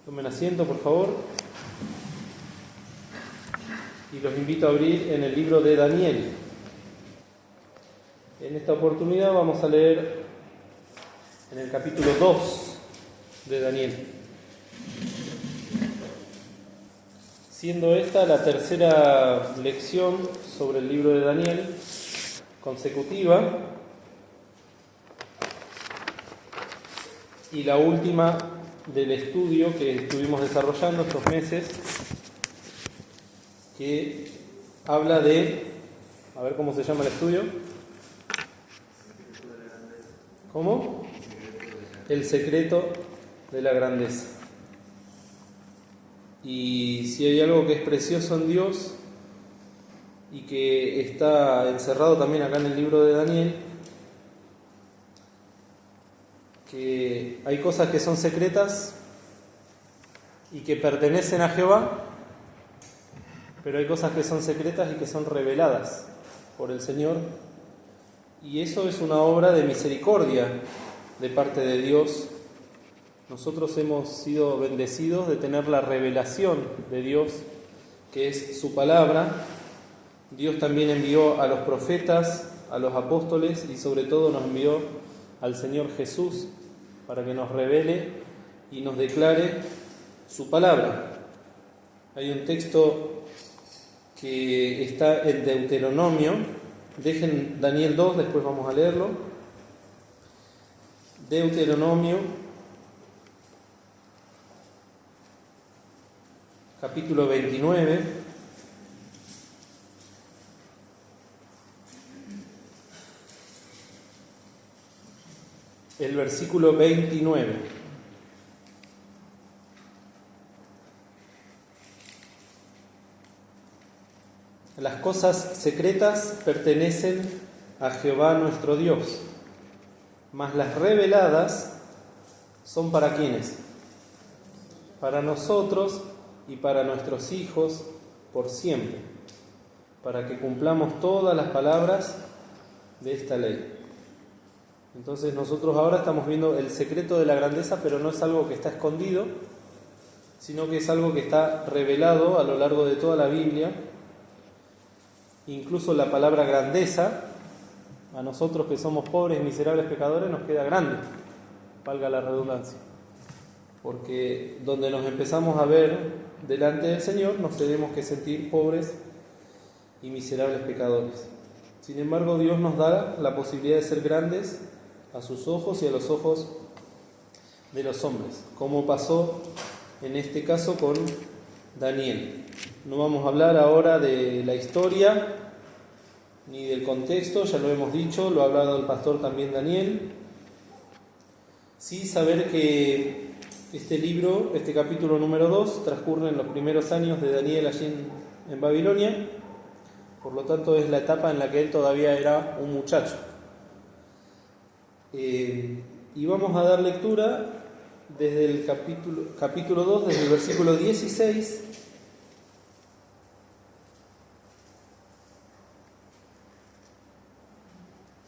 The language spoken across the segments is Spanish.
Tomen asiento, por favor. Y los invito a abrir en el libro de Daniel. En esta oportunidad vamos a leer en el capítulo 2 de Daniel. Siendo esta la tercera lección sobre el libro de Daniel consecutiva y la última del estudio que estuvimos desarrollando estos meses, que habla de, a ver cómo se llama el estudio. ¿Cómo? El secreto de la grandeza. Y si hay algo que es precioso en Dios y que está encerrado también acá en el libro de Daniel, que hay cosas que son secretas y que pertenecen a Jehová, pero hay cosas que son secretas y que son reveladas por el Señor, y eso es una obra de misericordia de parte de Dios. Nosotros hemos sido bendecidos de tener la revelación de Dios, que es su palabra. Dios también envió a los profetas, a los apóstoles y sobre todo nos envió al Señor Jesús para que nos revele y nos declare su palabra. Hay un texto que está en Deuteronomio. Dejen Daniel 2, después vamos a leerlo. Deuteronomio, capítulo 29. El versículo 29. Las cosas secretas pertenecen a Jehová nuestro Dios, mas las reveladas son ¿para quiénes? Para nosotros y para nuestros hijos por siempre, para que cumplamos todas las palabras de esta ley. Entonces nosotros ahora estamos viendo el secreto de la grandeza, pero no es algo que está escondido, sino que es algo que está revelado a lo largo de toda la Biblia. Incluso la palabra grandeza, a nosotros que somos pobres y miserables pecadores, nos queda grande, valga la redundancia. Porque donde nos empezamos a ver delante del Señor, nos tenemos que sentir pobres y miserables pecadores. Sin embargo, Dios nos da la posibilidad de ser grandes a sus ojos y a los ojos de los hombres, como pasó en este caso con Daniel. No vamos a hablar ahora de la historia ni del contexto, ya lo hemos dicho, lo ha hablado el pastor también Daniel. Sí saber que este libro, este capítulo número 2, transcurre en los primeros años de Daniel allí en Babilonia, por lo tanto es la etapa en la que él todavía era un muchacho. Y vamos a dar lectura desde el capítulo 2, desde el versículo 16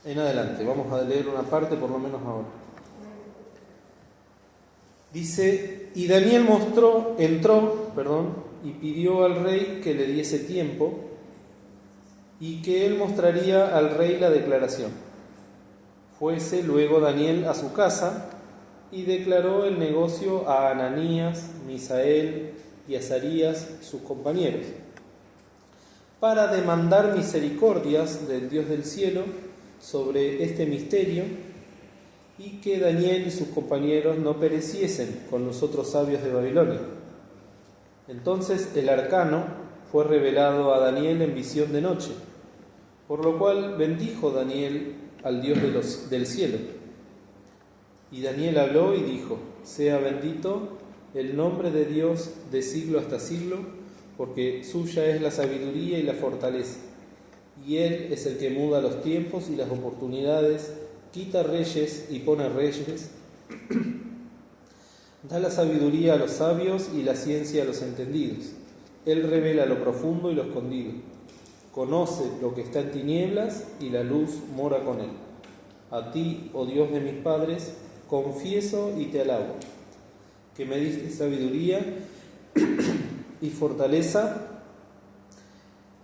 en adelante. Vamos a leer una parte por lo menos ahora. Dice: y Daniel entró y pidió al rey que le diese tiempo y que él mostraría al rey la declaración. Fuese luego Daniel a su casa y declaró el negocio a Ananías, Misael y Azarías, sus compañeros, para demandar misericordias del Dios del cielo sobre este misterio, y que Daniel y sus compañeros no pereciesen con los otros sabios de Babilonia. Entonces el arcano fue revelado a Daniel en visión de noche, por lo cual bendijo Daniel al Dios del cielo. Y Daniel habló y dijo: sea bendito el nombre de Dios de siglo hasta siglo, porque suya es la sabiduría y la fortaleza, y Él es el que muda los tiempos y las oportunidades, quita reyes y pone reyes, da la sabiduría a los sabios y la ciencia a los entendidos. Él revela lo profundo y lo escondido. Conoce lo que está en tinieblas y la luz mora con él. A ti, oh Dios de mis padres, confieso y te alabo. que me diste sabiduría y fortaleza,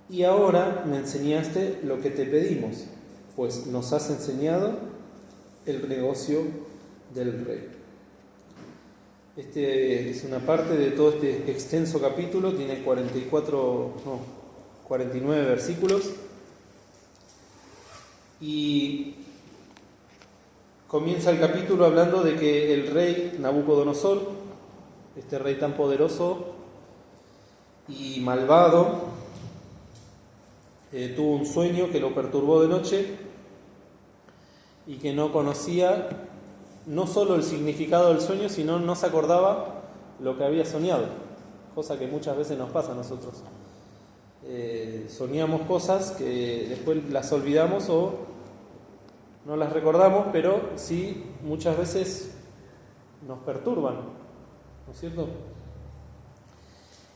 y ahora me enseñaste lo que te pedimos, pues nos has enseñado el negocio del rey. Este es una parte de todo este extenso capítulo, tiene 49 versículos, y comienza el capítulo hablando de que el rey Nabucodonosor, este rey tan poderoso y malvado, tuvo un sueño que lo perturbó de noche y que no conocía no solo el significado del sueño, sino no se acordaba lo que había soñado, cosa que muchas veces nos pasa a nosotros. Soñamos cosas que después las olvidamos o no las recordamos, pero sí muchas veces nos perturban, ¿no es cierto?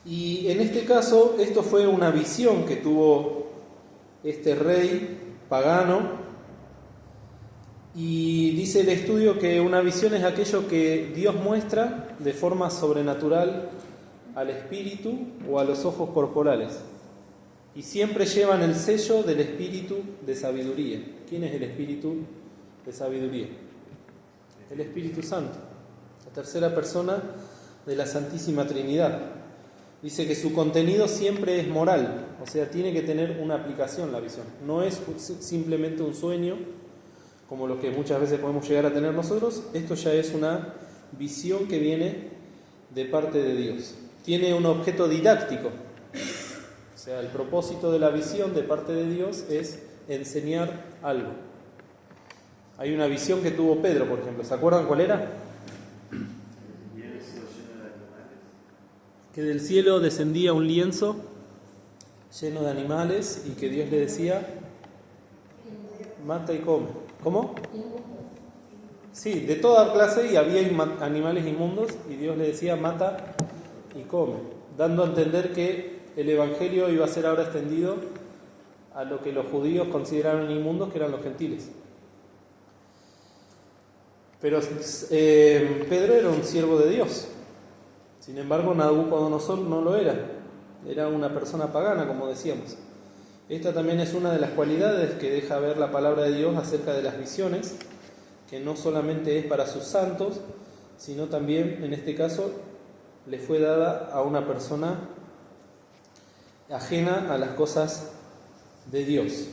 Y en este caso, esto fue una visión que tuvo este rey pagano, y dice el estudio que una visión es aquello que Dios muestra de forma sobrenatural al espíritu o a los ojos corporales, y siempre llevan el sello del espíritu de sabiduría. ¿Quién es el espíritu de sabiduría? El Espíritu Santo, la tercera persona de la Santísima Trinidad. Dice que su contenido siempre es moral, o sea, tiene que tener una aplicación la visión. No es simplemente un sueño, como lo que muchas veces podemos llegar a tener nosotros. Esto ya es una visión que viene de parte de Dios. Tiene un objeto didáctico. O sea, el propósito de la visión de parte de Dios es enseñar algo. Hay una visión que tuvo Pedro, por ejemplo. ¿Se acuerdan cuál era? Que del cielo descendía un lienzo lleno de animales y que Dios le decía: mata y come. ¿Cómo? Sí, de toda clase, y había animales inmundos, y Dios le decía: mata y come, dando a entender que el Evangelio iba a ser ahora extendido a lo que los judíos consideraron inmundos, que eran los gentiles. Pero Pedro era un siervo de Dios. Sin embargo, Nabucodonosor no lo era. Era una persona pagana, como decíamos. Esta también es una de las cualidades que deja ver la palabra de Dios acerca de las visiones, que no solamente es para sus santos, sino también, en este caso, le fue dada a una persona ajena a las cosas de Dios.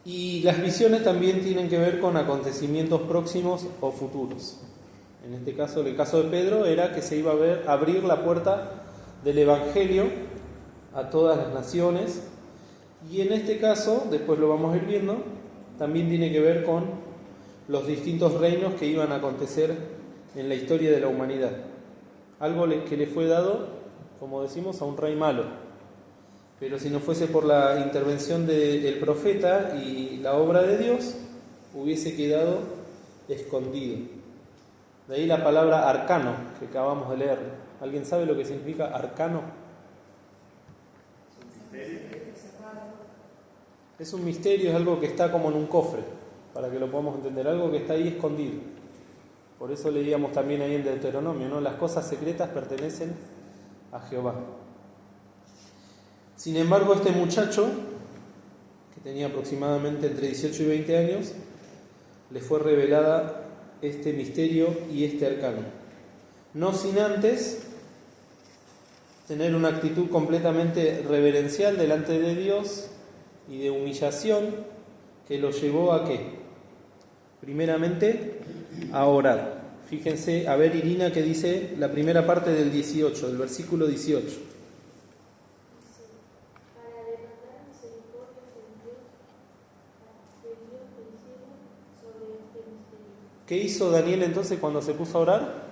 Y las visiones también tienen que ver con acontecimientos próximos o futuros. En este caso, el caso de Pedro era que se iba a abrir la puerta del Evangelio a todas las naciones, y en este caso, después lo vamos a ir viendo, también tiene que ver con los distintos reinos que iban a acontecer en la historia de la humanidad. Algo que le fue dado, como decimos, a un rey malo, pero si no fuese por la intervención del profeta y la obra de Dios, hubiese quedado escondido. De ahí la palabra arcano, que acabamos de leer. ¿Alguien sabe lo que significa arcano? Es un misterio, es algo que está como en un cofre, para que lo podamos entender, algo que está ahí escondido. Por eso leíamos también ahí en Deuteronomio, ¿no? Las cosas secretas pertenecen a Jehová. Sin embargo, este muchacho, que tenía aproximadamente entre 18 y 20 años, le fue revelada este misterio y este arcano. No sin antes tener una actitud completamente reverencial delante de Dios y de humillación, que lo llevó a ¿qué? Primeramente, a orar. Fíjense, a ver, Irina, que dice la primera parte del 18, del versículo 18. ¿Qué hizo Daniel entonces cuando se puso a orar?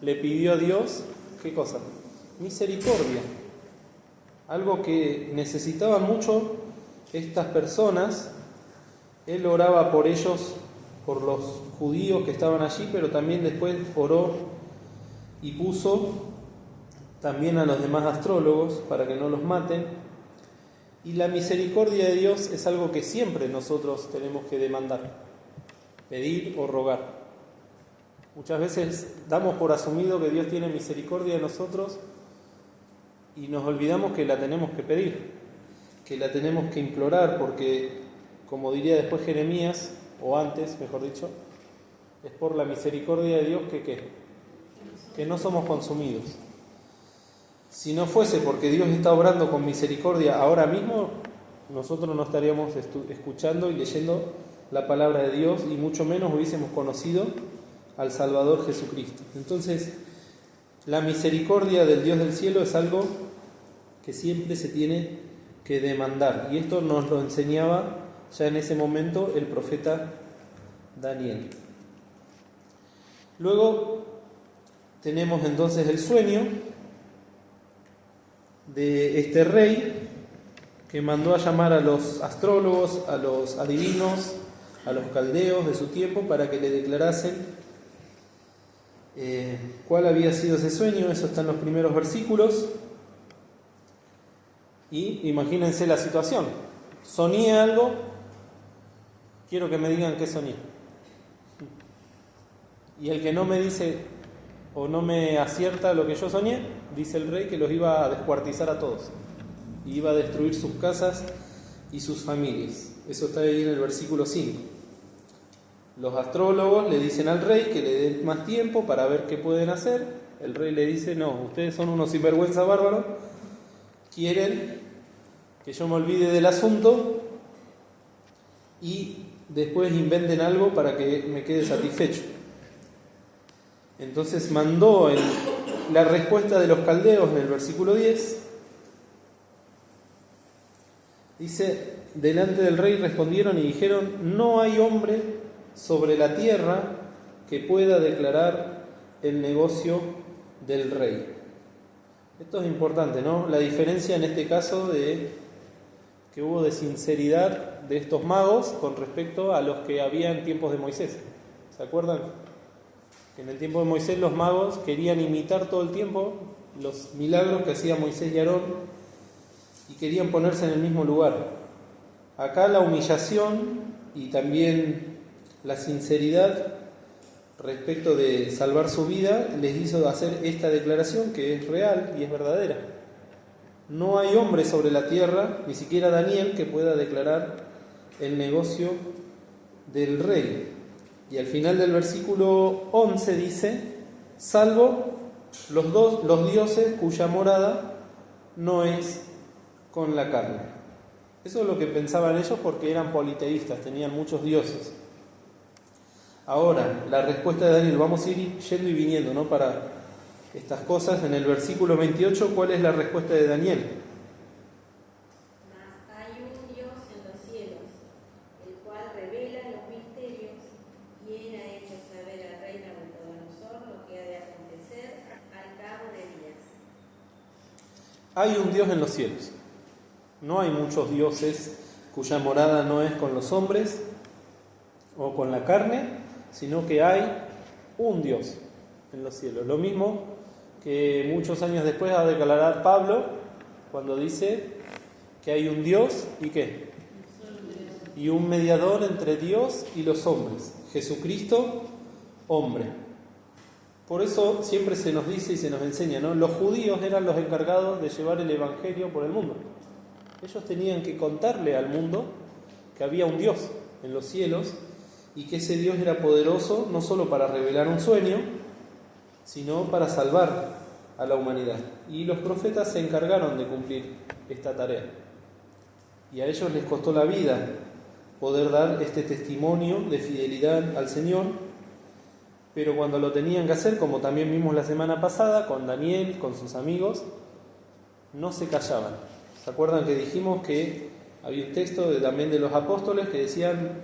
Le pidió a Dios, ¿qué cosa? Misericordia. Algo que necesitaban mucho estas personas. Él oraba por ellos, por los judíos que estaban allí, pero también después oró y puso también a los demás astrólogos para que no los maten. Y la misericordia de Dios es algo que siempre nosotros tenemos que demandar, pedir o rogar. Muchas veces damos por asumido que Dios tiene misericordia de nosotros y nos olvidamos que la tenemos que pedir, que la tenemos que implorar, porque, como diría después Jeremías, o antes, mejor dicho, es por la misericordia de Dios que no somos consumidos. Si no fuese porque Dios está obrando con misericordia ahora mismo, nosotros no estaríamos escuchando y leyendo la palabra de Dios y mucho menos hubiésemos conocido al Salvador Jesucristo. Entonces, la misericordia del Dios del cielo es algo que siempre se tiene que demandar, y esto nos lo enseñaba ya en ese momento el profeta Daniel. Luego tenemos entonces el sueño de este rey que mandó a llamar a los astrólogos, a los adivinos, a los caldeos de su tiempo para que le declarasen cuál había sido ese sueño. Eso está en los primeros versículos. Y imagínense la situación: soñé algo, quiero que me digan qué soñé. Y el que no me dice o no me acierta lo que yo soñé, dice el rey que los iba a descuartizar a todos y iba a destruir sus casas y sus familias. Eso está ahí en el versículo 5. Los astrólogos le dicen al rey que le dé más tiempo para ver qué pueden hacer. El rey le dice: no, ustedes son unos sinvergüenza bárbaros, quieren que yo me olvide del asunto y después inventen algo para que me quede satisfecho. Entonces mandó la respuesta de los caldeos en el versículo 10. Dice: delante del rey respondieron y dijeron: no hay hombre sobre la tierra que pueda declarar el negocio del rey. Esto es importante, ¿no? La diferencia en este caso que hubo de sinceridad de estos magos con respecto a los que había en tiempos de Moisés. ¿Se acuerdan? Que en el tiempo de Moisés los magos querían imitar todo el tiempo los milagros que hacía Moisés y Aarón y querían ponerse en el mismo lugar. Acá la humillación y también la sinceridad respecto de salvar su vida les hizo hacer esta declaración que es real y es verdadera. No hay hombre sobre la tierra, ni siquiera Daniel, que pueda declarar el negocio del rey. Y al final del versículo 11 dice: salvo los dioses cuya morada no es con la carne. Eso es lo que pensaban ellos porque eran politeístas, tenían muchos dioses. Ahora, la respuesta de Daniel, vamos a ir yendo y viniendo, ¿no? Para estas cosas. En el versículo 28, ¿cuál es la respuesta de Daniel? Mas hay un Dios en los cielos, el cual revela los misterios, quien ha hecho saber al rey Nabucodonosor lo que ha de acontecer al cabo de días. Hay un Dios en los cielos. No hay muchos dioses cuya morada no es con los hombres o con la carne, sino que hay un Dios en los cielos. Lo mismo que muchos años después va a declarar Pablo cuando dice que hay un Dios y ¿qué? Y un mediador entre Dios y los hombres, Jesucristo, hombre. Por eso siempre se nos dice y se nos enseña, ¿no? Los judíos eran los encargados de llevar el evangelio por el mundo. Ellos tenían que contarle al mundo que había un Dios en los cielos y que ese Dios era poderoso no solo para revelar un sueño, sino para salvar a la humanidad. Y los profetas se encargaron de cumplir esta tarea. Y a ellos les costó la vida poder dar este testimonio de fidelidad al Señor, pero cuando lo tenían que hacer, como también vimos la semana pasada, con Daniel, con sus amigos, no se callaban. ¿Se acuerdan que dijimos que había un texto también de los apóstoles que decían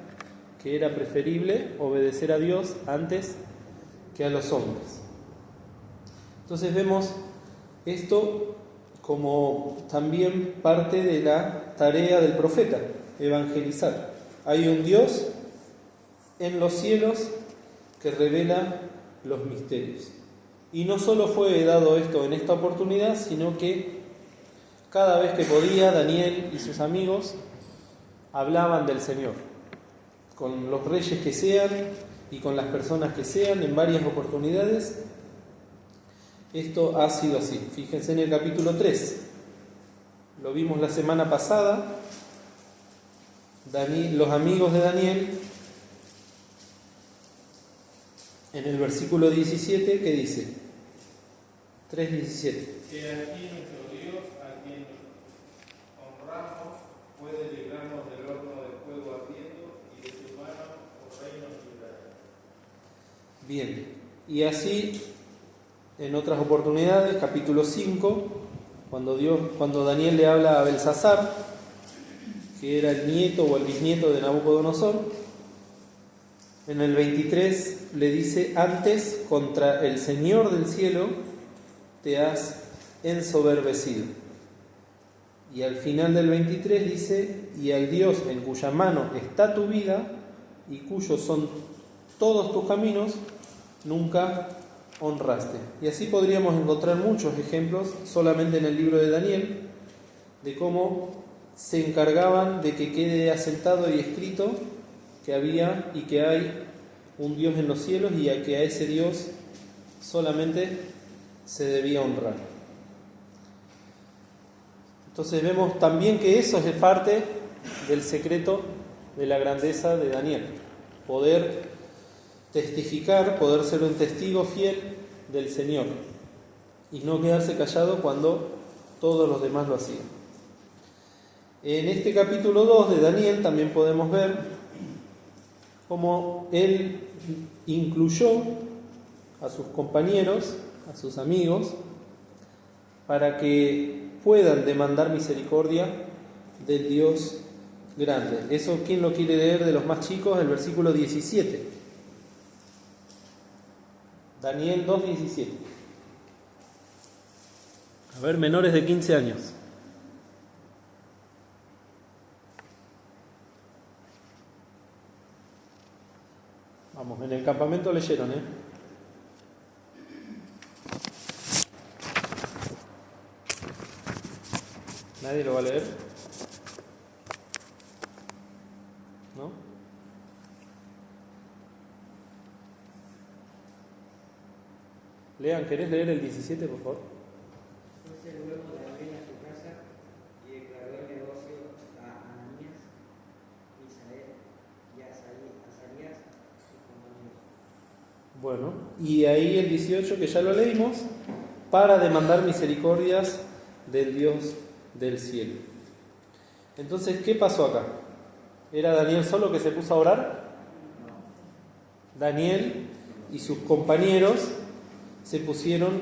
que era preferible obedecer a Dios antes que a los hombres? Entonces vemos esto como también parte de la tarea del profeta, evangelizar. Hay un Dios en los cielos que revela los misterios. Y no solo fue dado esto en esta oportunidad, sino que cada vez que podía, Daniel y sus amigos hablaban del Señor. Con los reyes que sean, y con las personas que sean en varias oportunidades, esto ha sido así. Fíjense en el capítulo 3, lo vimos la semana pasada, los amigos de Daniel, en el versículo 17, ¿qué dice? 3:17. Que aquí nuestro Dios, a quien honramos, puede librarnos del horno de fuego ardiendo y de su mano, oh rey, nos librará. Bien, y así en otras oportunidades, capítulo 5, cuando Daniel le habla a Belsasar, que era el nieto o el bisnieto de Nabucodonosor, en el 23 le dice: antes contra el Señor del cielo te has ensoberbecido. Y al final del 23 dice: y al Dios en cuya mano está tu vida y cuyos son todos tus caminos, nunca honraste. Y así podríamos encontrar muchos ejemplos solamente en el libro de Daniel de cómo se encargaban de que quede asentado y escrito que había y que hay un Dios en los cielos y a que a ese Dios solamente se debía honrar. Entonces vemos también que eso es parte del secreto de la grandeza de Daniel, poder testificar, poder ser un testigo fiel del Señor y no quedarse callado cuando todos los demás lo hacían. En este capítulo 2 de Daniel también podemos ver cómo él incluyó a sus compañeros, a sus amigos, para que puedan demandar misericordia del Dios grande. Eso, ¿quién lo quiere leer de los más chicos? El versículo 17. Daniel 2:17. A ver, menores de 15 años. Vamos, en el campamento leyeron, ¿eh? ¿Nadie lo va a leer? ¿No? Lean, ¿querés leer el 17, por favor? Entonces luego Daniel a su casa y declaró el negocio a Ananías, Misael y a Azarías, sus compañeros. Bueno, y ahí el 18, que ya lo leímos, para demandar misericordias del Dios del cielo. Entonces, ¿qué pasó acá? ¿Era Daniel solo que se puso a orar? Daniel y sus compañeros se pusieron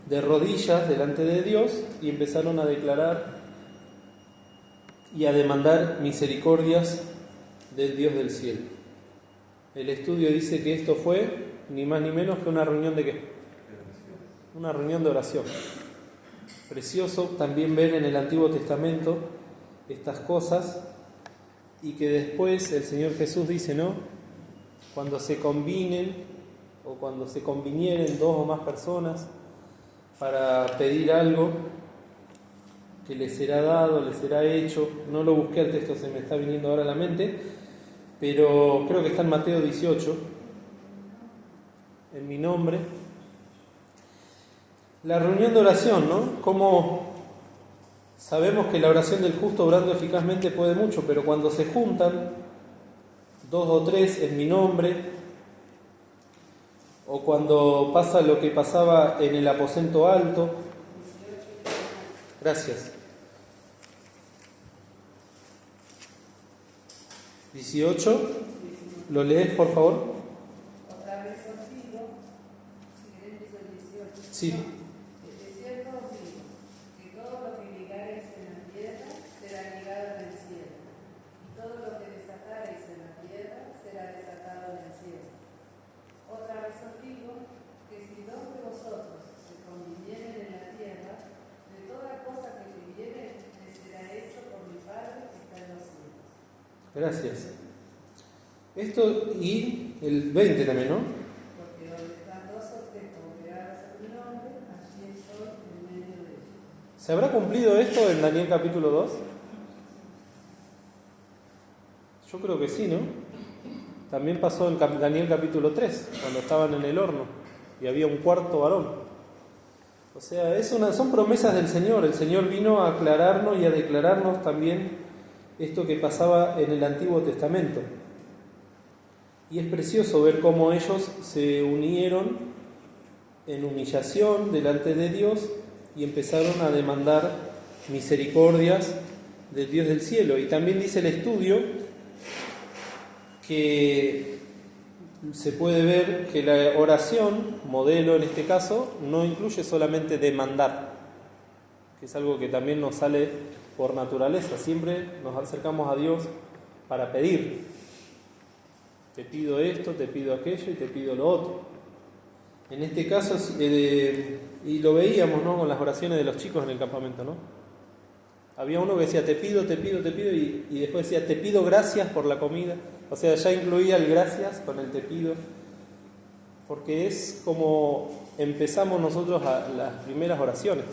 de rodillas delante de Dios y empezaron a declarar y a demandar misericordias del Dios del cielo. El estudio dice que esto fue ni más ni menos que una reunión de ¿qué? Una reunión de oración. Precioso también ver en el Antiguo Testamento estas cosas y que después el Señor Jesús dice, ¿no? Cuando se combinen o cuando se convinieren dos o más personas para pedir algo, que les será dado, les será hecho. No lo busqué al texto, se me está viniendo ahora a la mente, pero creo que está en Mateo 18, en mi nombre. La reunión de oración, ¿no? Como sabemos que la oración del justo obrando eficazmente puede mucho, pero cuando se juntan dos o tres en mi nombre, o cuando pasa lo que pasaba en el aposento alto. Gracias. 18, ¿lo lees por favor? Otra vez os digo, si queréis el 18. Sí. De cierto os digo, que todo lo que ligareis en la tierra será ligado en el cielo, y todo lo que desatareis en la tierra será desatado en el cielo. Otra vez os digo, que si dos de vosotros se convinieren en la tierra, de toda cosa que pidieren, les será hecho por mi Padre que está en los cielos. Gracias. Esto y el 20 también, ¿no? Porque donde están dos o tres congregados en mi nombre, allí estoy en medio de ellos. ¿Se habrá cumplido esto en Daniel capítulo 2? Yo creo que sí, ¿no? También pasó en Daniel capítulo 3, cuando estaban en el horno y había un cuarto varón. O sea, son promesas del Señor. El Señor vino a aclararnos y a declararnos también esto que pasaba en el Antiguo Testamento. Y es precioso ver cómo ellos se unieron en humillación delante de Dios y empezaron a demandar misericordias del Dios del cielo. Y también dice el estudio que se puede ver que la oración, modelo en este caso, no incluye solamente demandar, que es algo que también nos sale por naturaleza. Siempre nos acercamos a Dios para pedir. Te pido esto, te pido aquello y te pido lo otro. En este caso, y lo veíamos, ¿no?, con las oraciones de los chicos en el campamento, ¿no? Había uno que decía te pido, te pido, te pido, y después decía te pido gracias por la comida. O sea, ya incluía el gracias con el te pido, porque es como empezamos nosotros las primeras oraciones.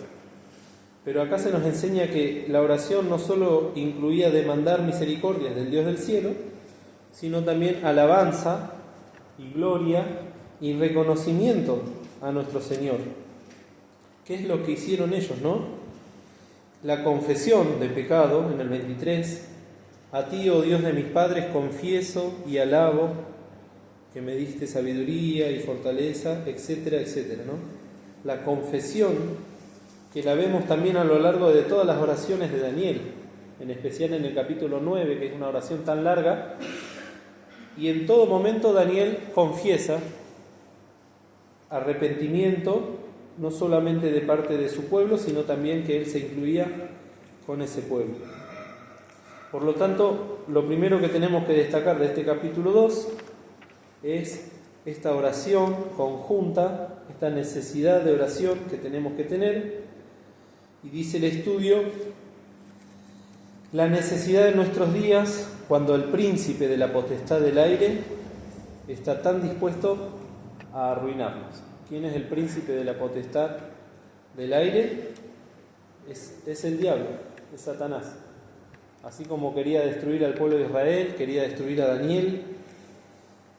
Pero acá se nos enseña que la oración no solo incluía demandar misericordias del Dios del cielo, sino también alabanza y gloria y reconocimiento a nuestro Señor. ¿Qué es lo que hicieron ellos, no? La confesión de pecado en el 23. A ti, oh Dios de mis padres, confieso y alabo que me diste sabiduría y fortaleza, etcétera, etcétera, ¿no? La confesión, que la vemos también a lo largo de todas las oraciones de Daniel, en especial en el capítulo 9, que es una oración tan larga, y en todo momento Daniel confiesa arrepentimiento, no solamente de parte de su pueblo, sino también que él se incluía con ese pueblo. Por lo tanto, lo primero que tenemos que destacar de este capítulo 2 es esta oración conjunta, esta necesidad de oración que tenemos que tener. Y dice el estudio, la necesidad de nuestros días, cuando el príncipe de la potestad del aire está tan dispuesto a arruinarnos. ¿Quién es el príncipe de la potestad del aire? Es el diablo, es Satanás. Así como quería destruir al pueblo de Israel, quería destruir a Daniel,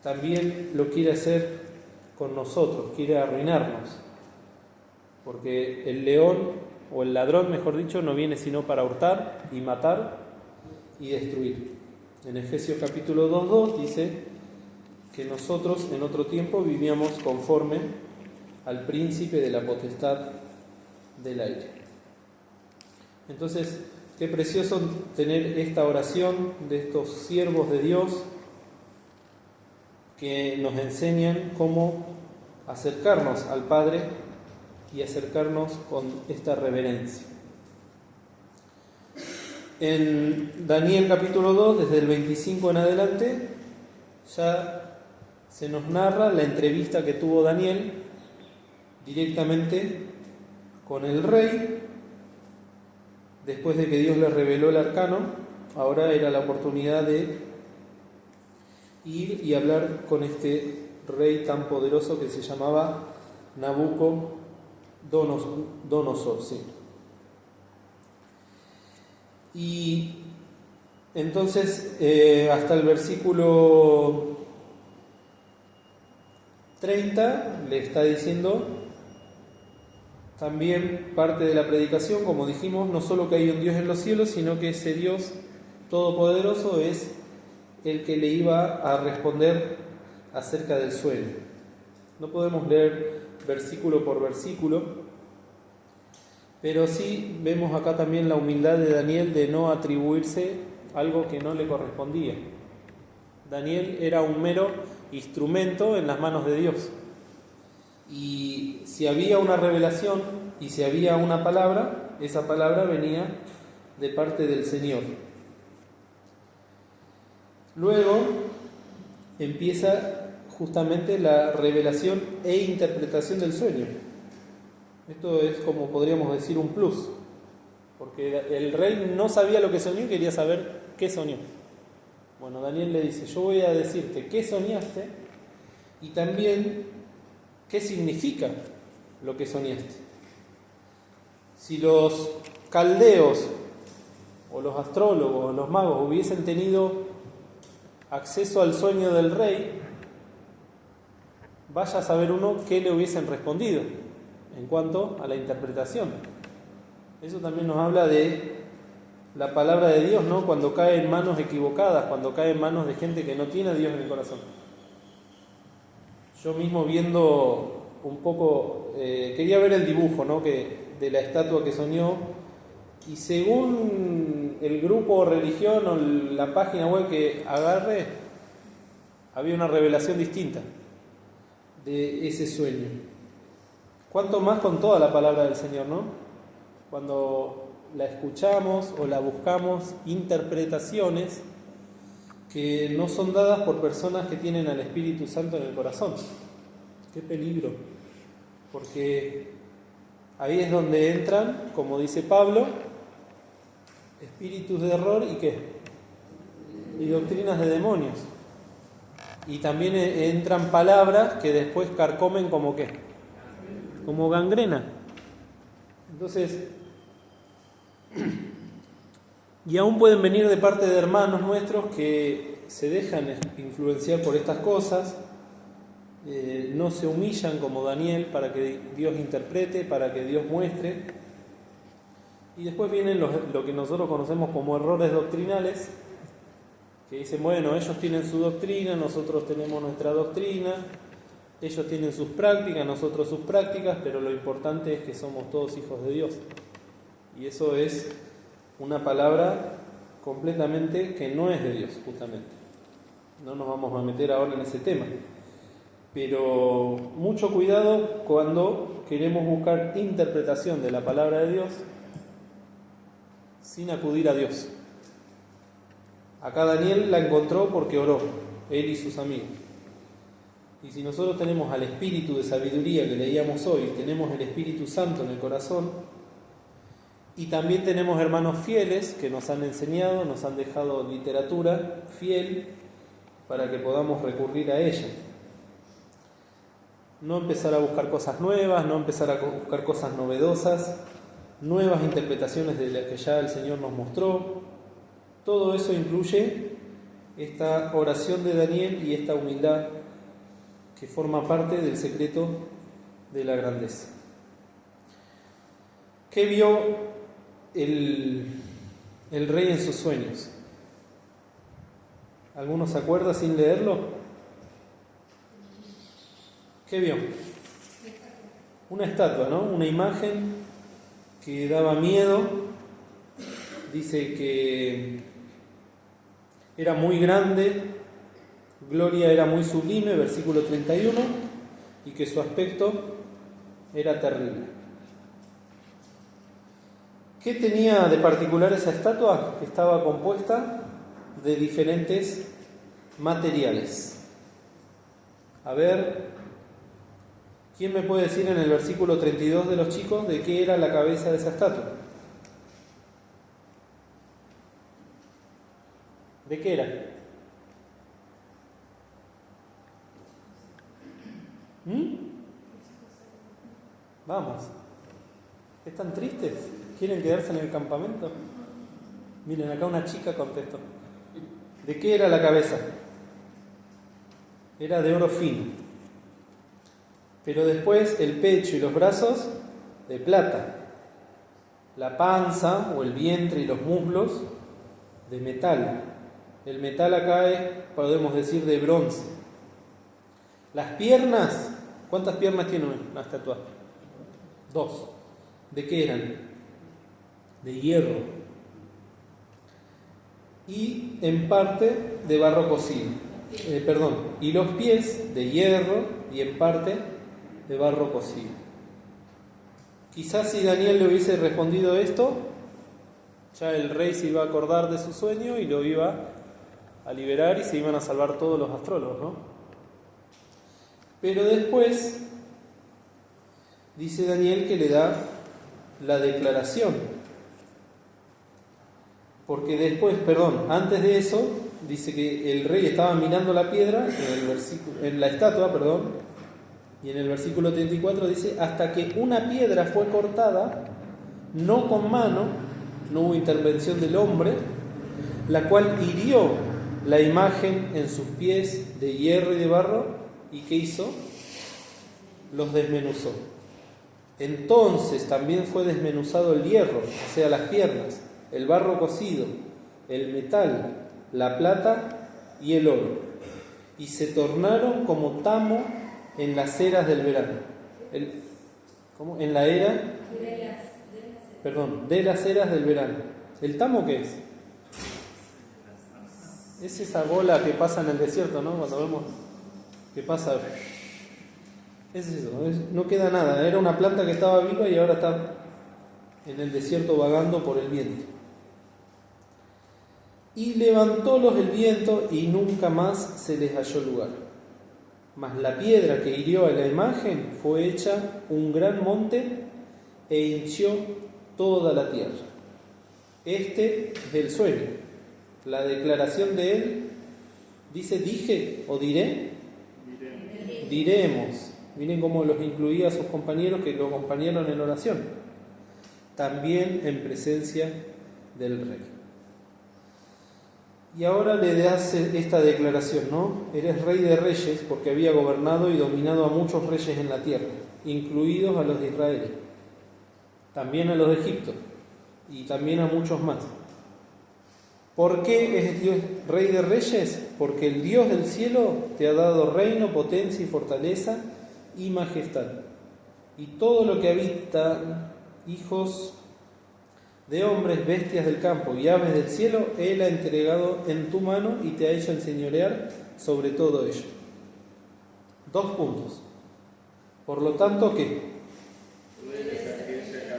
también lo quiere hacer con nosotros, quiere arruinarnos. Porque el león, o el ladrón mejor dicho, no viene sino para hurtar y matar y destruir. En Efesios capítulo 2:2 dice que nosotros en otro tiempo vivíamos conforme al príncipe de la potestad del aire. Entonces, qué precioso tener esta oración de estos siervos de Dios que nos enseñan cómo acercarnos al Padre y acercarnos con esta reverencia. En Daniel capítulo 2, desde el 25 en adelante, ya se nos narra la entrevista que tuvo Daniel directamente con el rey. Después de que Dios le reveló el arcano, ahora era la oportunidad de ir y hablar con este rey tan poderoso que se llamaba Nabucodonosor, sí. Y entonces, hasta el versículo 30 le está diciendo también parte de la predicación, como dijimos, no solo que hay un Dios en los cielos, sino que ese Dios todopoderoso es el que le iba a responder acerca del sueño. No podemos leer versículo por versículo, pero sí vemos acá también la humildad de Daniel de no atribuirse algo que no le correspondía. Daniel era un mero instrumento en las manos de Dios. Y si había una revelación y si había una palabra, esa palabra venía de parte del Señor. Luego empieza justamente la revelación e interpretación del sueño. Esto es como podríamos decir un plus, porque el rey no sabía lo que soñó y quería saber qué soñó. Bueno, Daniel le dice, yo voy a decirte qué soñaste y también qué significa lo que soñaste. Si los caldeos o los astrólogos o los magos hubiesen tenido acceso al sueño del rey, vaya a saber uno qué le hubiesen respondido en cuanto a la interpretación. Eso también nos habla de la palabra de Dios, ¿no? Cuando cae en manos equivocadas, cuando cae en manos de gente que no tiene a Dios en el corazón. Yo mismo viendo un poco, quería ver el dibujo, ¿no? De la estatua que soñó, y según el grupo o religión o la página web que agarre, había una revelación distinta de ese sueño. Cuanto más con toda la palabra del Señor, ¿no? Cuando la escuchamos o la buscamos, interpretaciones que no son dadas por personas que tienen al Espíritu Santo en el corazón. ¡Qué peligro! Porque ahí es donde entran, como dice Pablo, espíritus de error y ¿qué? Y doctrinas de demonios. Y también entran palabras que después carcomen como ¿qué? Como gangrena. Entonces, y aún pueden venir de parte de hermanos nuestros que se dejan influenciar por estas cosas, no se humillan como Daniel para que Dios interprete, para que Dios muestre. Y después vienen lo que nosotros conocemos como errores doctrinales, que dicen, bueno, ellos tienen su doctrina, nosotros tenemos nuestra doctrina, ellos tienen sus prácticas, nosotros sus prácticas, pero lo importante es que somos todos hijos de Dios. Y eso es una palabra completamente que no es de Dios, justamente. No nos vamos a meter ahora en ese tema. Pero mucho cuidado cuando queremos buscar interpretación de la palabra de Dios sin acudir a Dios. Acá Daniel la encontró porque oró, él y sus amigos. Y si nosotros tenemos al Espíritu de sabiduría que leíamos hoy, tenemos el Espíritu Santo en el corazón, y también tenemos hermanos fieles que nos han enseñado, nos han dejado literatura fiel para que podamos recurrir a ella. No empezar a buscar cosas nuevas, no empezar a buscar cosas novedosas, nuevas interpretaciones de las que ya el Señor nos mostró. Todo eso incluye esta oración de Daniel y esta humildad que forma parte del secreto de la grandeza. ¿Qué vio el rey en sus sueños? ¿Alguno se acuerda sin leerlo? ¿Qué vio? Una estatua, ¿no? Una imagen que daba miedo. Dice que era muy grande, gloria era muy sublime, versículo 31, y que su aspecto era terrible. ¿Qué tenía de particular esa estatua? Estaba compuesta de diferentes materiales. A ver, ¿quién me puede decir en el versículo 32 de los chicos de qué era la cabeza de esa estatua? ¿De qué era? Vamos. ¿Están tristes? ¿Quieren quedarse en el campamento? Miren, acá una chica contestó. ¿De qué era la cabeza? Era de oro fino. Pero después el pecho y los brazos de plata. La panza o el vientre y los muslos de metal. El metal acá es, podemos decir, de bronce. Las piernas, ¿cuántas piernas tiene una estatua? 2. ¿De qué eran? De hierro. Y en parte de barro cocido. Y los pies de hierro y en parte de barro cocido. Quizás si Daniel le hubiese respondido esto, ya el rey se iba a acordar de su sueño y lo iba a liberar y se iban a salvar todos los astrólogos, ¿no? Pero después dice Daniel que le da la declaración. Porque después, antes de eso, dice que el rey estaba mirando la piedra, en la estatua, y en el versículo 34 dice, hasta que una piedra fue cortada, no con mano, no hubo intervención del hombre, la cual hirió la imagen en sus pies de hierro y de barro, ¿y qué hizo? Los desmenuzó. Entonces también fue desmenuzado el hierro, o sea, las piernas, el barro cocido, el metal, la plata y el oro, y se tornaron como tamo en las eras del verano. ¿Cómo? En la era, de las eras del verano. ¿El tamo qué es? Es esa bola que pasa en el desierto, ¿no? Cuando vemos que pasa, es eso, no queda nada. Era una planta que estaba viva y ahora está en el desierto vagando por el viento. Y levantólos el viento y nunca más se les halló lugar. Mas la piedra que hirió a la imagen fue hecha un gran monte e hinchió toda la tierra. Este es el sueño. La declaración de él dice, dije o diré, diremos. Miren cómo los incluía a sus compañeros que lo acompañaron en oración. También en presencia del rey. Y ahora le hace esta declaración, ¿no? Eres rey de reyes, porque había gobernado y dominado a muchos reyes en la tierra, incluidos a los de Israel, también a los de Egipto, y también a muchos más. ¿Por qué es Dios rey de reyes? Porque el Dios del cielo te ha dado reino, potencia y fortaleza y majestad. Y todo lo que habita, hijos de hombres, bestias del campo y aves del cielo, Él ha entregado en tu mano y te ha hecho enseñorear sobre todo ello. 2 puntos. Por lo tanto, ¿qué?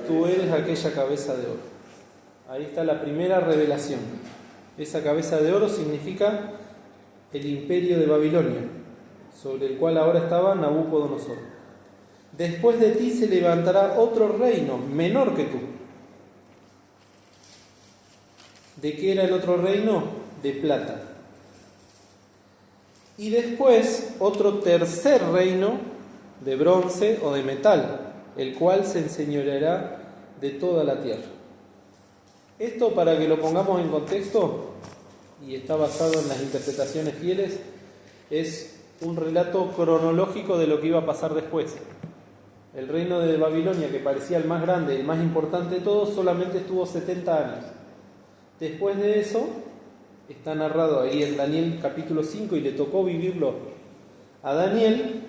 Tú eres aquella cabeza de oro. Ahí está la primera revelación. Esa cabeza de oro significa el imperio de Babilonia, sobre el cual ahora estaba Nabucodonosor. Después de ti se levantará otro reino menor que tú. ¿De qué era el otro reino? De plata. Y después otro tercer reino de bronce o de metal, el cual se enseñoreará de toda la tierra. Esto, para que lo pongamos en contexto, y está basado en las interpretaciones fieles, es un relato cronológico de lo que iba a pasar después. El reino de Babilonia, que parecía el más grande, el más importante de todos, solamente estuvo 70 años. Después de eso, está narrado ahí en Daniel capítulo 5, y le tocó vivirlo a Daniel,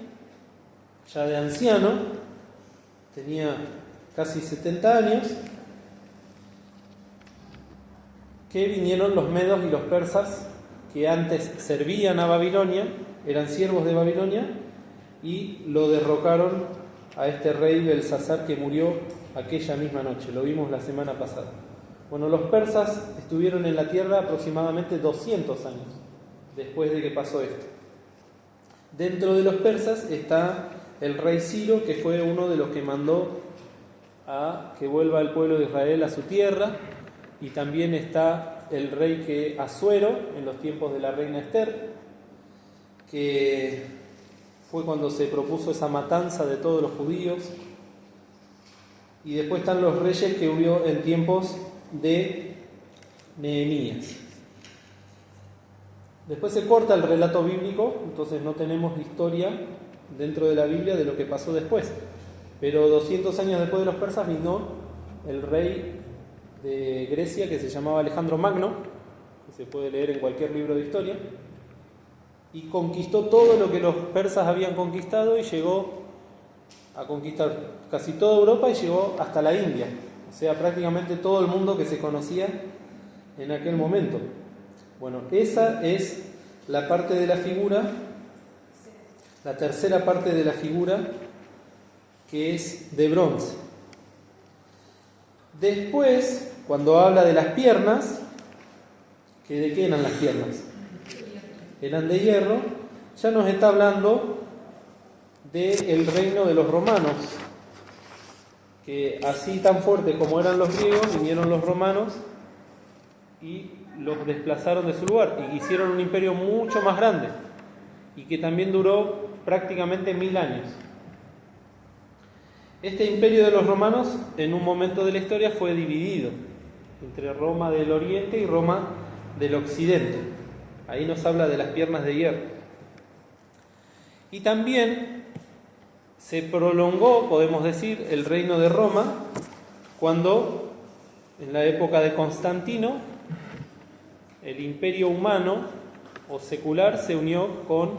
ya de anciano, tenía casi 70 años, que vinieron los medos y los persas, que antes servían a Babilonia, eran siervos de Babilonia, y lo derrocaron a este rey Belsasar, que murió aquella misma noche. Lo vimos la semana pasada. Bueno, los persas estuvieron en la tierra aproximadamente 200 años después de que pasó esto. Dentro de los persas está el rey Ciro, que fue uno de los que mandó a que vuelva el pueblo de Israel a su tierra, y también está el rey Asuero en los tiempos de la reina Esther, que fue cuando se propuso esa matanza de todos los judíos. Y después están los reyes que hubo en tiempos de Nehemías. Después se corta el relato bíblico, entonces no tenemos historia dentro de la Biblia de lo que pasó después. Pero 200 años después de los persas vino el rey de Grecia, que se llamaba Alejandro Magno, que se puede leer en cualquier libro de historia, y conquistó todo lo que los persas habían conquistado, y llegó a conquistar casi toda Europa y llegó hasta la India, o sea, prácticamente todo el mundo que se conocía en aquel momento. Bueno, esa es la parte de la figura, la tercera parte de la figura, que es de bronce. Después, cuando habla de las piernas, ¿que de qué eran las piernas? Eran de hierro. Ya nos está hablando del reino de los romanos, que así tan fuerte como eran los griegos, vinieron los romanos y los desplazaron de su lugar, y hicieron un imperio mucho más grande, y que también duró prácticamente 1000 años. Este imperio de los romanos, en un momento de la historia, fue dividido entre Roma del Oriente y Roma del Occidente. Ahí nos habla de las piernas de hierro. Y también se prolongó, podemos decir, el reino de Roma cuando, en la época de Constantino, el imperio humano o secular se unió con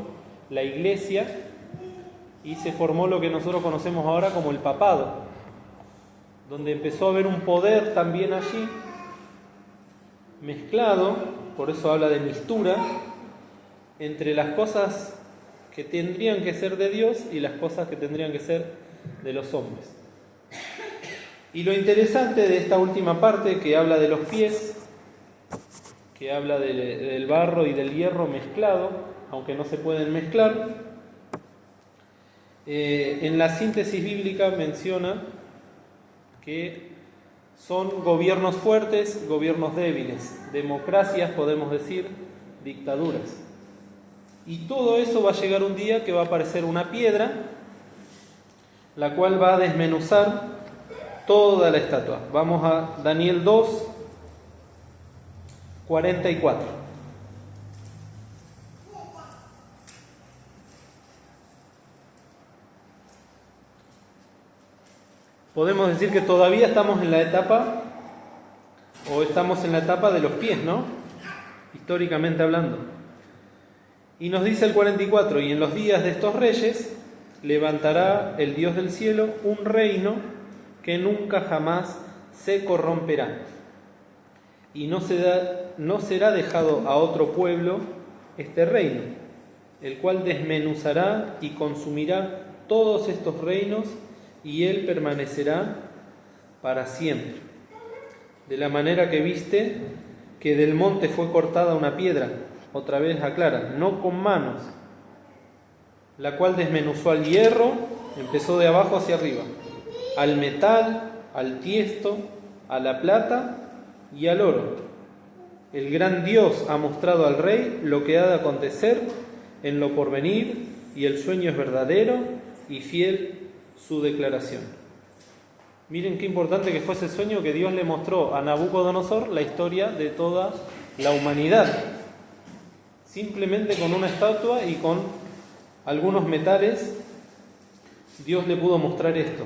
la Iglesia y se formó lo que nosotros conocemos ahora como el papado, donde empezó a haber un poder también allí mezclado, por eso habla de mistura, entre las cosas que tendrían que ser de Dios y las cosas que tendrían que ser de los hombres. Y lo interesante de esta última parte, que habla de los pies, que habla del barro y del hierro mezclado, aunque no se pueden mezclar, en la síntesis bíblica menciona que son gobiernos fuertes, gobiernos débiles, democracias, podemos decir, dictaduras. Y todo eso va a llegar un día que va a aparecer una piedra, la cual va a desmenuzar toda la estatua. Vamos a Daniel 2, 44. Podemos decir que todavía estamos en la etapa, o estamos en la etapa de los pies, ¿no? Históricamente hablando. Y nos dice el 44, y en los días de estos reyes levantará el Dios del cielo un reino que nunca jamás se corromperá. Y no será dejado a otro pueblo este reino, el cual desmenuzará y consumirá todos estos reinos, y él permanecerá para siempre. De la manera que viste que del monte fue cortada una piedra, otra vez aclara, no con manos, la cual desmenuzó al hierro, empezó de abajo hacia arriba, al metal, al tiesto, a la plata y al oro. El gran Dios ha mostrado al rey lo que ha de acontecer en lo porvenir, y el sueño es verdadero y fiel su declaración. Miren qué importante que fue ese sueño que Dios le mostró a Nabucodonosor, la historia de toda la humanidad. Simplemente con una estatua y con algunos metales, Dios le pudo mostrar esto.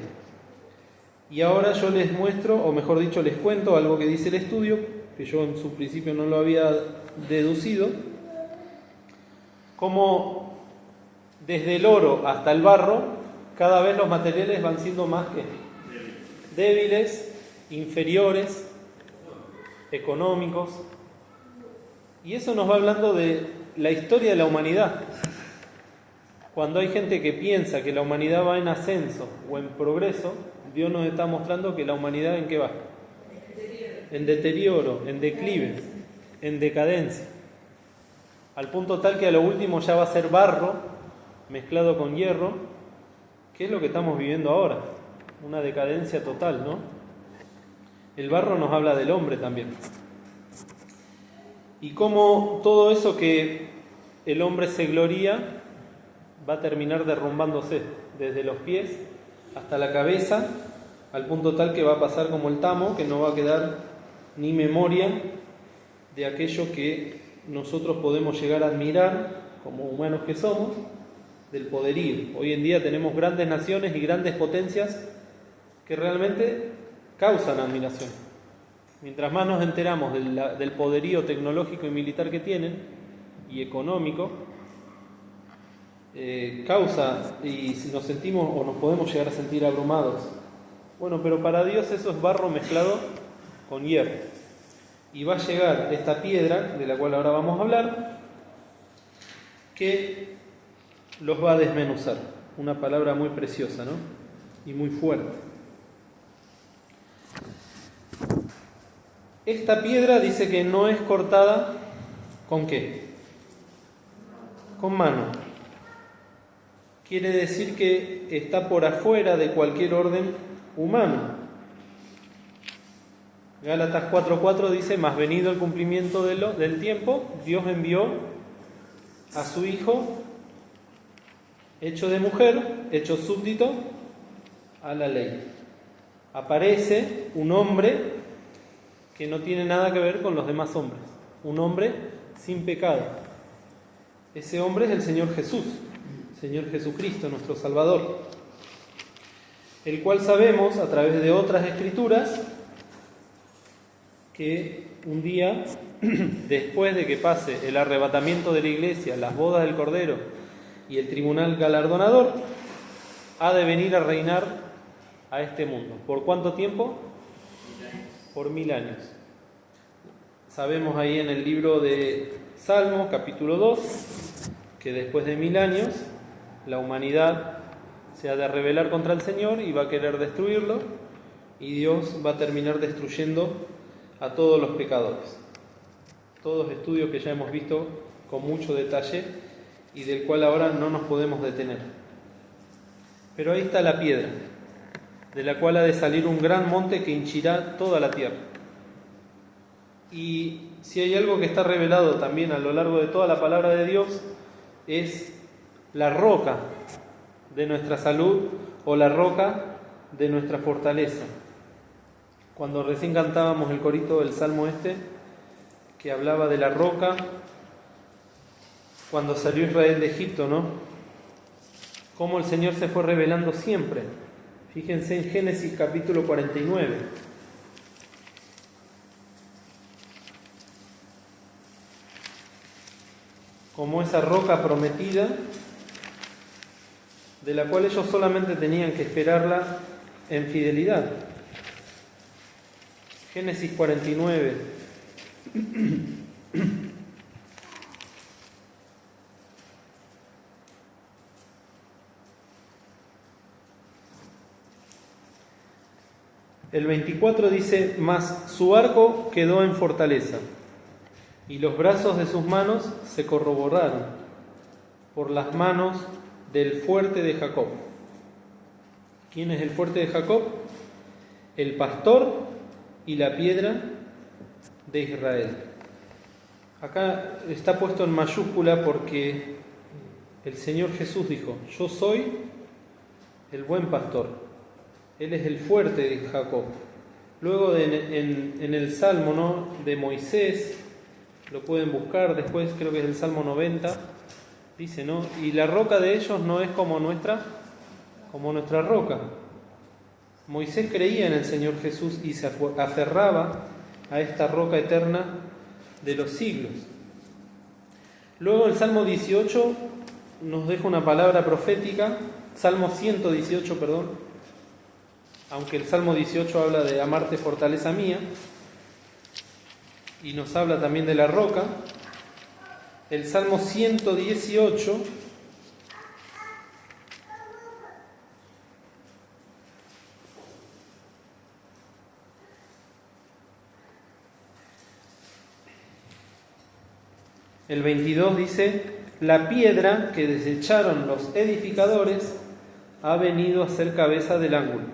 Y ahora yo les muestro, o mejor dicho, les cuento algo que dice el estudio, que yo en su principio no lo había deducido, como desde el oro hasta el barro, cada vez los materiales van siendo más débiles, inferiores, económicos. Y eso nos va hablando de la historia de la humanidad. Cuando hay gente que piensa que la humanidad va en ascenso o en progreso, Dios nos está mostrando que la humanidad ¿en qué va? En deterioro, en declive, en decadencia. Al punto tal que a lo último ya va a ser barro mezclado con hierro, que es lo que estamos viviendo ahora, una decadencia total, ¿no? El barro nos habla del hombre también. Y cómo todo eso que el hombre se gloría va a terminar derrumbándose, desde los pies hasta la cabeza, al punto tal que va a pasar como el tamo, que no va a quedar ni memoria de aquello que nosotros podemos llegar a admirar como humanos que somos, del poderío. Hoy en día tenemos grandes naciones y grandes potencias que realmente causan admiración. Mientras más nos enteramos del poderío tecnológico y militar que tienen, y económico, causa, y nos sentimos o nos podemos llegar a sentir abrumados. Bueno, pero para Dios eso es barro mezclado con hierro. Y va a llegar esta piedra, de la cual ahora vamos a hablar, que los va a desmenuzar. Una palabra muy preciosa, ¿no? Y muy fuerte. Esta piedra dice que no es cortada ¿con qué? Con mano. Quiere decir que está por afuera de cualquier orden humano. Gálatas 4:4 dice, mas venido el cumplimiento del tiempo, Dios envió a su Hijo, hecho de mujer, hecho súbdito a la ley. Aparece un hombre que no tiene nada que ver con los demás hombres, un hombre sin pecado, Ese hombre es el Señor Jesús, Señor Jesucristo, nuestro Salvador, el cual sabemos a través de otras escrituras que un día, después de que pase el arrebatamiento de la iglesia, las bodas del Cordero y el tribunal galardonador, ha de venir a reinar a este mundo. ¿Por cuánto tiempo? Por 1000 años. Sabemos ahí en el libro de Salmos, capítulo 2, que después de 1000 años la humanidad se ha de rebelar contra el Señor y va a querer destruirlo, y Dios va a terminar destruyendo a todos los pecadores. Todos estudios que ya hemos visto con mucho detalle y del cual ahora no nos podemos detener. Pero ahí está la piedra, de la cual ha de salir un gran monte que hinchirá toda la tierra. Y si hay algo que está revelado también a lo largo de toda la palabra de Dios, es la roca de nuestra salud o la roca de nuestra fortaleza. Cuando recién cantábamos el corito del Salmo que hablaba de la roca, cuando salió Israel de Egipto, ¿no? Cómo el Señor se fue revelando siempre. Fíjense en Génesis capítulo 49. Como esa roca prometida, de la cual ellos solamente tenían que esperarla en fidelidad. Génesis 49. El 24 dice: mas su arco quedó en fortaleza, y los brazos de sus manos se corroboraron por las manos del fuerte de Jacob. ¿Quién es el fuerte de Jacob? El pastor y la piedra de Israel. Acá está puesto en mayúscula porque el Señor Jesús dijo: yo soy el buen pastor. Él es el fuerte de Jacob. Luego en el Salmo, ¿no?, de Moisés, lo pueden buscar después, creo que es el Salmo 90, dice, ¿no? Y la roca de ellos no es como nuestra roca. Moisés creía en el Señor Jesús y se aferraba a esta roca eterna de los siglos. Luego el Salmo 18 nos deja una palabra profética, Salmo 118, perdón, aunque el Salmo 18 habla de amarte fortaleza mía, y nos habla también de la roca. El Salmo 118 el 22 dice: la piedra que desecharon los edificadores ha venido a ser cabeza del ángulo,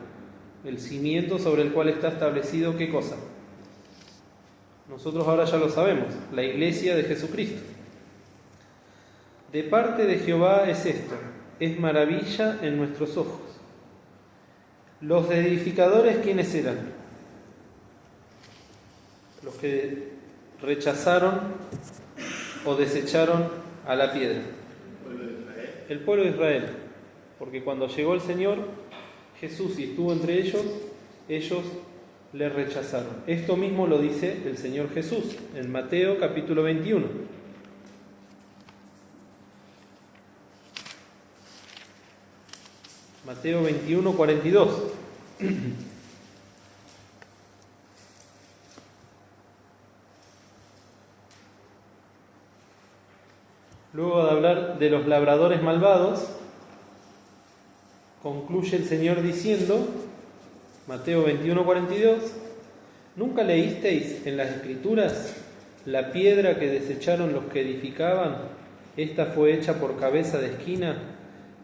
el cimiento sobre el cual está establecido, ¿qué cosa? Nosotros ahora ya lo sabemos, la iglesia de Jesucristo. De parte de Jehová es esto, es maravilla en nuestros ojos. Los edificadores, ¿quiénes eran? Los que rechazaron o desecharon a la piedra. El pueblo de Israel. Porque cuando llegó el Señor Jesús y estuvo entre ellos, ellos le rechazaron. Esto mismo lo dice el Señor Jesús en Mateo capítulo 21. Mateo 21, 42. Luego de hablar de los labradores malvados, concluye el Señor diciendo, Mateo 21, 42, ¿nunca leísteis en las Escrituras la piedra que desecharon los que edificaban? Esta fue hecha por cabeza de esquina,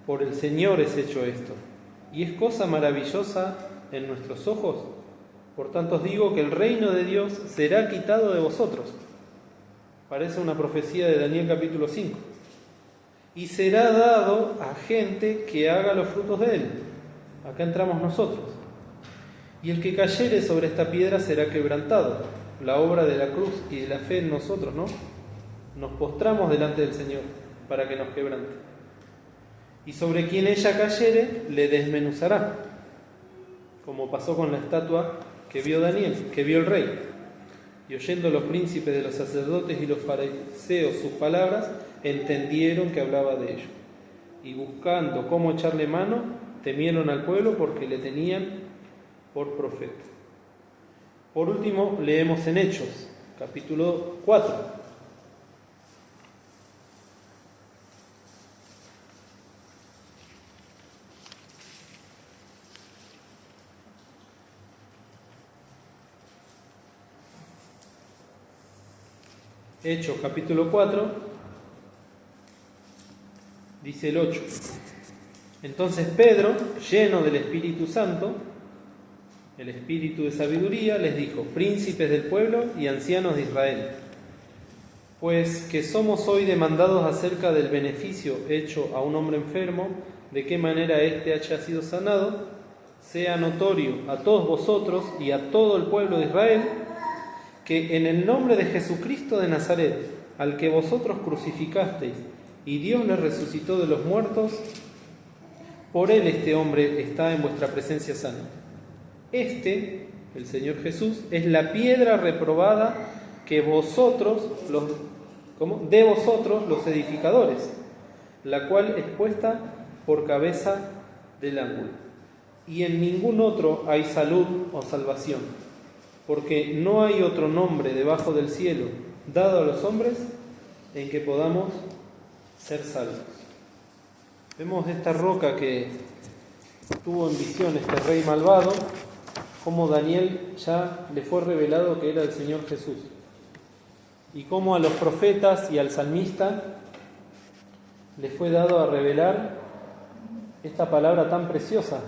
por el Señor es hecho esto, y es cosa maravillosa en nuestros ojos. Por tanto os digo que el reino de Dios será quitado de vosotros. Parece una profecía de Daniel capítulo 5. Y será dado a gente que haga los frutos de él. Acá entramos nosotros. Y el que cayere sobre esta piedra será quebrantado. La obra de la cruz y de la fe en nosotros, ¿no? Nos postramos delante del Señor. para que nos quebrante. Y sobre quien ella cayere, le desmenuzará, como pasó con la estatua que vio Daniel, que vio el rey. Y oyendo los príncipes de los sacerdotes y los fariseos sus palabras, entendieron que hablaba de ello. Y buscando cómo echarle mano, temieron al pueblo porque le tenían por profeta. Por último, leemos en Hechos, capítulo 4. Hechos capítulo 4, dice el 8. Entonces Pedro, lleno del Espíritu Santo, el espíritu de sabiduría, les dijo: príncipes del pueblo y ancianos de Israel, pues que somos hoy demandados acerca del beneficio hecho a un hombre enfermo, de qué manera éste haya sido sanado, sea notorio a todos vosotros y a todo el pueblo de Israel, que en el nombre de Jesucristo de Nazaret, al que vosotros crucificasteis, y Dios le resucitó de los muertos, por él este hombre está en vuestra presencia sano. Este, el Señor Jesús, es la piedra reprobada que de vosotros los edificadores, la cual es puesta por cabeza del ángulo. Y en ningún otro hay salud o salvación, porque no hay otro nombre debajo del cielo dado a los hombres en que podamos ser salvos. Vemos esta roca que tuvo en visión este rey malvado, como Daniel ya le fue revelado que era el Señor Jesús, y como a los profetas y al salmista les fue dado a revelar esta palabra tan preciosa.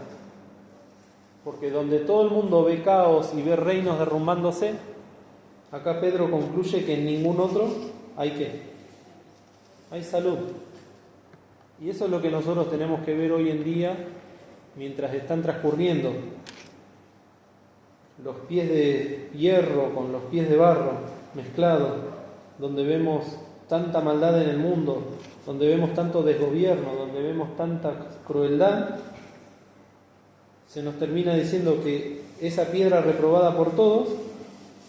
Porque donde todo el mundo ve caos y ve reinos derrumbándose, acá Pedro concluye que en ningún otro hay ¿qué? Hay salud. Y eso es lo que nosotros tenemos que ver hoy en día mientras están transcurriendo los pies de hierro con los pies de barro mezclados, donde vemos tanta maldad en el mundo, donde vemos tanto desgobierno, donde vemos tanta crueldad. Se nos termina diciendo que esa piedra reprobada por todos,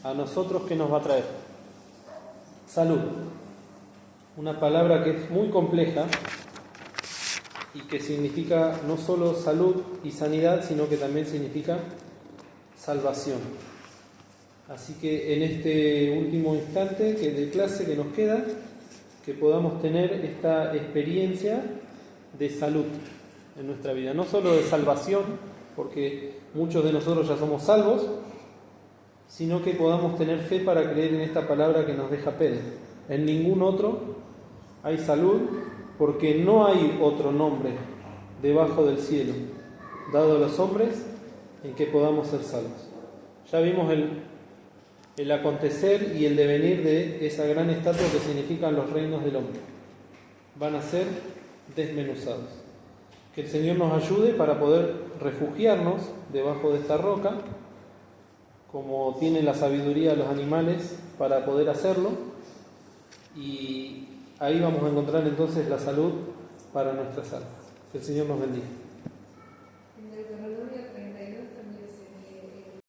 a nosotros, ¿qué nos va a traer? Salud. Una palabra que es muy compleja y que significa no solo salud y sanidad, sino que también significa salvación. Así que en este último instante de clase que nos queda, que podamos tener esta experiencia de salud en nuestra vida, no solo de salvación, porque muchos de nosotros ya somos salvos, sino que podamos tener fe para creer en esta palabra que nos deja Pedro. En ningún otro hay salud, porque no hay otro nombre debajo del cielo dado a los hombres en que podamos ser salvos. Ya vimos el acontecer y el devenir de esa gran estatua que significan los reinos del hombre. Van a ser desmenuzados. Que el Señor nos ayude para poder refugiarnos debajo de esta roca, como tiene la sabiduría de los animales para poder hacerlo, y ahí vamos a encontrar entonces la salud para nuestras almas. Que el Señor nos bendiga.